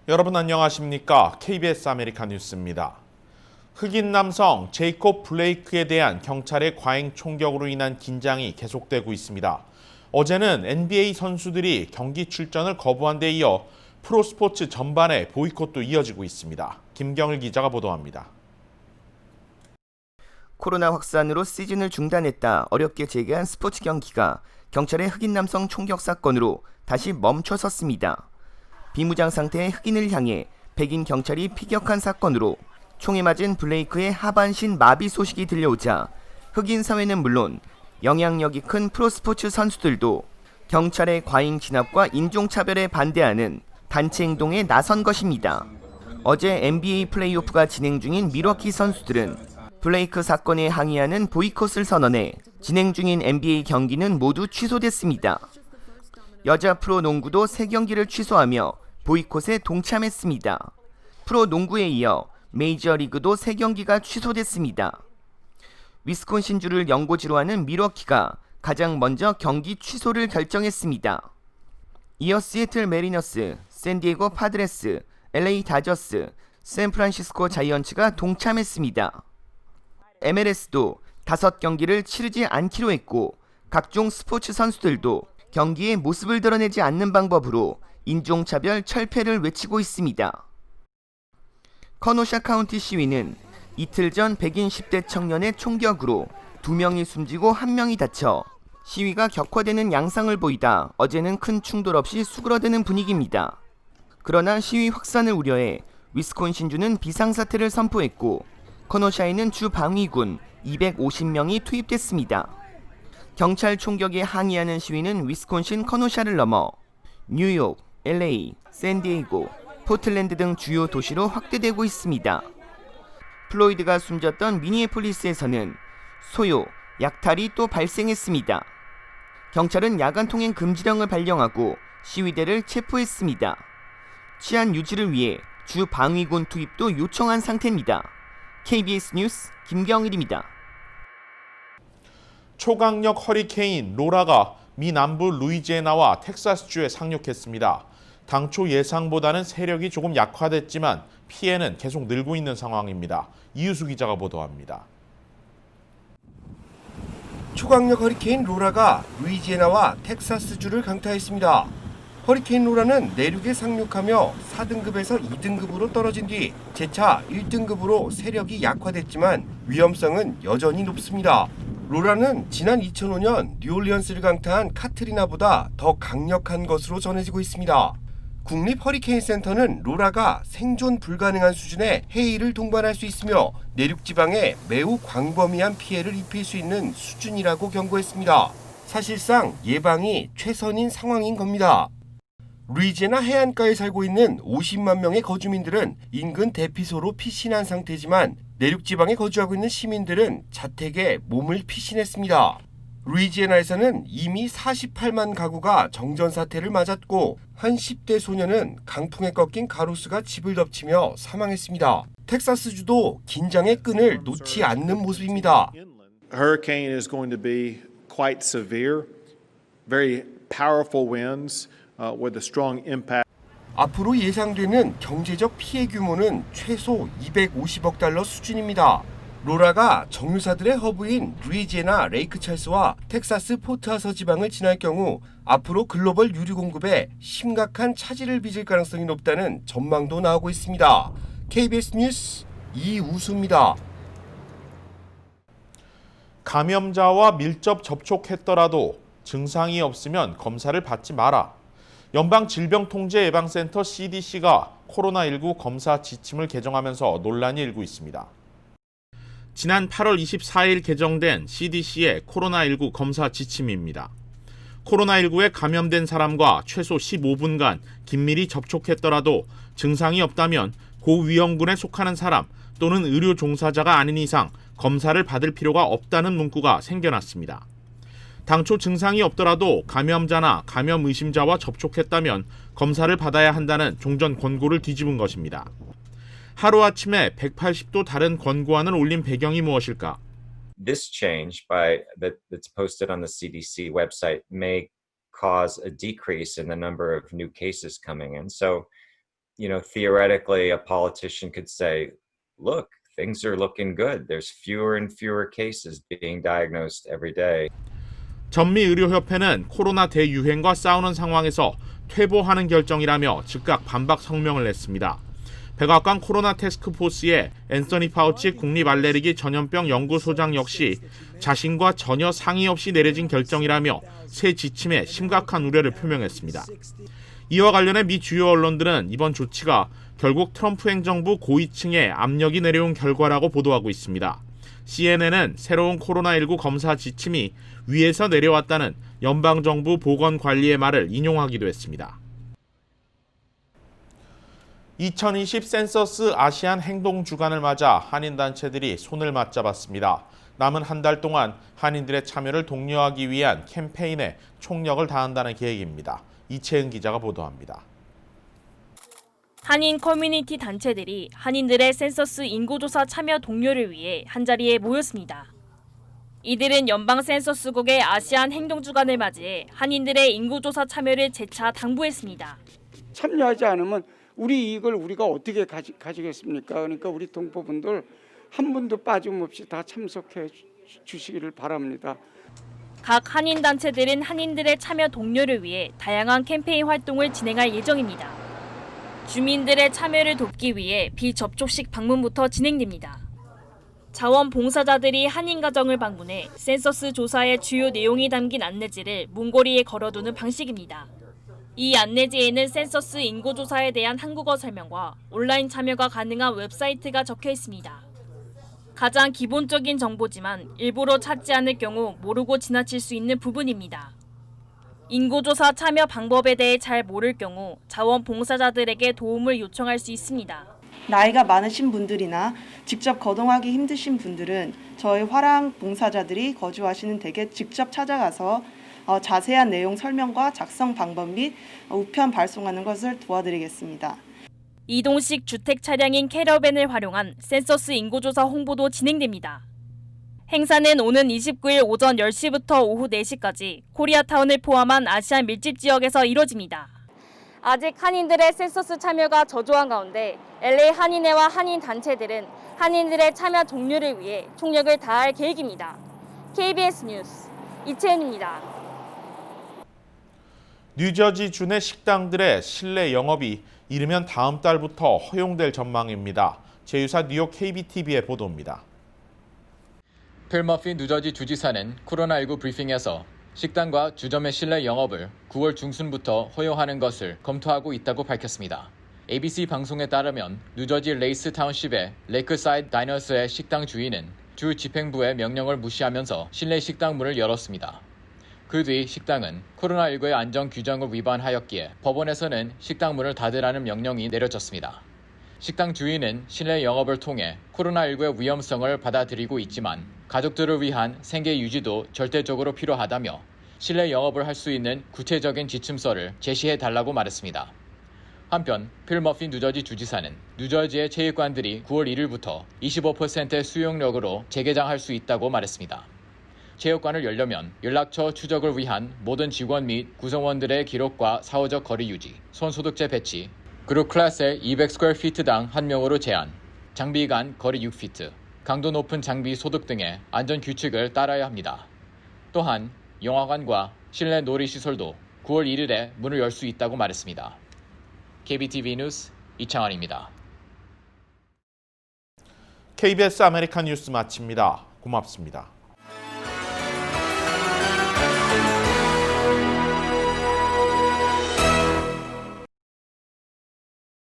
여러분 안녕하십니까? KBS 아메리카 뉴스입니다. 흑인 남성 제이콥 블레이크에 대한 경찰의 과잉 총격으로 인한 긴장이 계속되고 있습니다. 어제는 NBA 선수들이 경기 출전을 거부한 데 이어 프로스포츠 전반의 보이콧도 이어지고 있습니다. 김경일 기자가 보도합니다. 코로나 확산으로 시즌을 중단했다 어렵게 재개한 스포츠 경기가 경찰의 흑인 남성 총격 사건으로 다시 멈춰섰습니다. 비무장 상태의 흑인을 향해 백인 경찰이 피격한 사건으로 총에 맞은 블레이크의 하반신 마비 소식이 들려오자 흑인 사회는 물론 영향력이 큰 프로스포츠 선수들도 경찰의 과잉 진압과 인종차별에 반대하는 단체 행동에 나선 것입니다. 어제 NBA 플레이오프가 진행 중인 밀워키 선수들은 블레이크 사건에 항의하는 보이콧을 선언해 진행 중인 NBA 경기는 모두 취소됐습니다. 여자 프로농구도 3경기를 취소하며 보이콧에 동참했습니다. 프로농구에 이어 메이저리그도 3경기가 취소됐습니다. 위스콘신주를 연고지로 하는 밀워키가 가장 먼저 경기 취소를 결정했습니다. 이어 시애틀 메리너스, 샌디에고 파드레스, LA 다저스, 샌프란시스코 자이언츠가 동참했습니다. MLS도 5경기를 치르지 않기로 했고 각종 스포츠 선수들도 경기에 모습을 드러내지 않는 방법으로 인종차별 철폐를 외치고 있습니다. 커노샤 카운티 시위는 이틀 전 백인 10대 청년의 총격으로 2명이 숨지고 1명이 다쳐 시위가 격화되는 양상을 보이다 어제는 큰 충돌 없이 수그러드는 분위기입니다. 그러나 시위 확산을 우려해 위스콘신주는 비상사태를 선포했고 커노샤에는 주 방위군 250명이 투입됐습니다. 경찰 총격에 항의하는 시위는 위스콘신 커노샤를 넘어 뉴욕, LA, 샌디에이고, 포틀랜드 등 주요 도시로 확대되고 있습니다. 플로이드가 숨졌던 미니애폴리스에서는 소요, 약탈이 또 발생했습니다. 경찰은 야간 통행 금지령을 발령하고 시위대를 체포했습니다. 치안 유지를 위해 주 방위군 투입도 요청한 상태입니다. KBS 뉴스 김경일입니다. 초강력 허리케인 로라가 미 남부 루이지애나와 텍사스주에 상륙했습니다. 당초 예상보다는 세력이 조금 약화됐지만 피해는 계속 늘고 있는 상황입니다. 이유수 기자가 보도합니다. 초강력 허리케인 로라가 루이지애나와 텍사스주를 강타했습니다. 허리케인 로라는 내륙에 상륙하며 4등급에서 2등급으로 떨어진 뒤 재차 1등급으로 세력이 약화됐지만 위험성은 여전히 높습니다. 로라는 지난 2005년 뉴올리언스를 강타한 카트리나보다 더 강력한 것으로 전해지고 있습니다. 국립 허리케인 센터는 로라가 생존 불가능한 수준의 해일을 동반할 수 있으며 내륙 지방에 매우 광범위한 피해를 입힐 수 있는 수준이라고 경고했습니다. 사실상 예방이 최선인 상황인 겁니다. 루이지애나 해안가에 살고 있는 50만 명의 거주민들은 인근 대피소로 피신한 상태지만 내륙 지방에 거주하고 있는 시민들은 자택에 몸을 피신했습니다. 루이지애나에서는 이미 48만 가구가 정전 사태를 맞았고 한 10대 소년은 강풍에 꺾인 가로수가 집을 덮치며 사망했습니다. 텍사스주도 긴장의 끈을 놓지 않는 모습입니다. Hurricane is going to be quite severe, very powerful winds with a strong impact. 앞으로 예상되는 경제적 피해 규모는 최소 250억 달러 수준입니다. 로라가 정유사들의 허브인 루이지애나 레이크 찰스와 텍사스 포트하서 지방을 지날 경우 앞으로 글로벌 유류 공급에 심각한 차질을 빚을 가능성이 높다는 전망도 나오고 있습니다. KBS 뉴스 이우수입니다. 감염자와 밀접 접촉했더라도 증상이 없으면 검사를 받지 마라. 연방질병통제예방센터 CDC가 코로나19 검사 지침을 개정하면서 논란이 일고 있습니다. 지난 8월 24일 개정된 CDC의 코로나19 검사 지침입니다. 코로나19에 감염된 사람과 최소 15분간 긴밀히 접촉했더라도 증상이 없다면 고위험군에 속하는 사람 또는 의료 종사자가 아닌 이상 검사를 받을 필요가 없다는 문구가 생겨났습니다. 당초 증상이 없더라도 감염자나 감염 의심자와 접촉했다면 검사를 받아야 한다는 종전 권고를 뒤집은 것입니다. 하루아침에 180도 다른 권고안을 올린 배경이 무엇일까? This change that's posted on the CDC website may cause a decrease in the number of new cases coming in. So theoretically, a politician could say, look, things are looking good. There's fewer and fewer cases being diagnosed every day. 전미의료협회는 코로나 대유행과 싸우는 상황에서 퇴보하는 결정이라며 즉각 반박 성명을 냈습니다. 백악관 코로나 태스크포스의 앤서니 파우치 국립알레르기 전염병 연구소장 역시 자신과 전혀 상의 없이 내려진 결정이라며 새 지침에 심각한 우려를 표명했습니다. 이와 관련해 미 주요 언론들은 이번 조치가 결국 트럼프 행정부 고위층의 압력이 내려온 결과라고 보도하고 있습니다. CNN은 새로운 코로나19 검사 지침이 위에서 내려왔다는 연방정부 보건관리의 말을 인용하기도 했습니다. 2020 센서스 아시안 행동주간을 맞아 한인단체들이 손을 맞잡았습니다. 남은 한 달 동안 한인들의 참여를 독려하기 위한 캠페인에 총력을 다한다는 계획입니다. 이채은 기자가 보도합니다. 한인 커뮤니티 단체들이 한인들의 센서스 인구조사 참여 독려를 위해 한자리에 모였습니다. 이들은 연방 센서스국의 아시안 행동주간을 맞이해 한인들의 인구조사 참여를 재차 당부했습니다. 참여하지 않으면 우리 이익을 우리가 어떻게 가지겠습니까? 그러니까 우리 동포분들 한 분도 빠짐없이 다 참석해 주시기를 바랍니다. 각 한인 단체들은 한인들의 참여 독려를 위해 다양한 캠페인 활동을 진행할 예정입니다. 주민들의 참여를 돕기 위해 비접촉식 방문부터 진행됩니다. 자원봉사자들이 한인 가정을 방문해 센서스 조사의 주요 내용이 담긴 안내지를 문고리에 걸어두는 방식입니다. 이 안내지에는 센서스 인구조사에 대한 한국어 설명과 온라인 참여가 가능한 웹사이트가 적혀 있습니다. 가장 기본적인 정보지만 일부러 찾지 않을 경우 모르고 지나칠 수 있는 부분입니다. 인구조사 참여 방법에 대해 잘 모를 경우 자원봉사자들에게 도움을 요청할 수 있습니다. 나이가 많으신 분들이나 직접 거동하기 힘드신 분들은 저희 화랑 봉사자들이 거주하시는 댁에 직접 찾아가서 자세한 내용 설명과 작성 방법 및 우편 발송하는 것을 도와드리겠습니다. 이동식 주택 차량인 캐러밴을 활용한 센서스 인구조사 홍보도 진행됩니다. 행사는 오는 29일 오전 10시부터 오후 4시까지 코리아타운을 포함한 아시안 밀집 지역에서 이뤄집니다. 아직 한인들의 센서스 참여가 저조한 가운데 LA 한인회와 한인 단체들은 한인들의 참여 독려를 위해 총력을 다할 계획입니다. KBS 뉴스 이채은입니다. 뉴저지주 내 식당들의 실내 영업이 이르면 다음 달부터 허용될 전망입니다. 제휴사 뉴욕 KBTV의 보도입니다. 필 머피 뉴저지 주지사는 코로나19 브리핑에서 식당과 주점의 실내 영업을 9월 중순부터 허용하는 것을 검토하고 있다고 밝혔습니다. ABC 방송에 따르면 뉴저지 레이스 타운십의 레이크사이드 다이너스의 식당 주인은 주 집행부의 명령을 무시하면서 실내 식당 문을 열었습니다. 그 뒤 식당은 코로나19의 안전 규정을 위반하였기에 법원에서는 식당 문을 닫으라는 명령이 내려졌습니다. 식당 주인은 실내 영업을 통해 코로나19의 위험성을 받아들이고 있지만 가족들을 위한 생계 유지도 절대적으로 필요하다며 실내 영업을 할 수 있는 구체적인 지침서를 제시해달라고 말했습니다. 한편 필 머피 뉴저지 주지사는 뉴저지의 체육관들이 9월 1일부터 25%의 수용력으로 재개장할 수 있다고 말했습니다. 체육관을 열려면 연락처 추적을 위한 모든 직원 및 구성원들의 기록과 사후적 거리 유지, 손소독제 배치, 그룹 클래스의 200스퀘어피트당 1명으로 제한, 장비 간 거리 6피트, 강도 높은 장비 소득 등의 안전 규칙을 따라야 합니다. 또한 영화관과 실내 놀이시설도 9월 1일에 문을 열 수 있다고 말했습니다. KBTV 뉴스 이창환입니다. KBS 아메리칸 뉴스 마칩니다. 고맙습니다.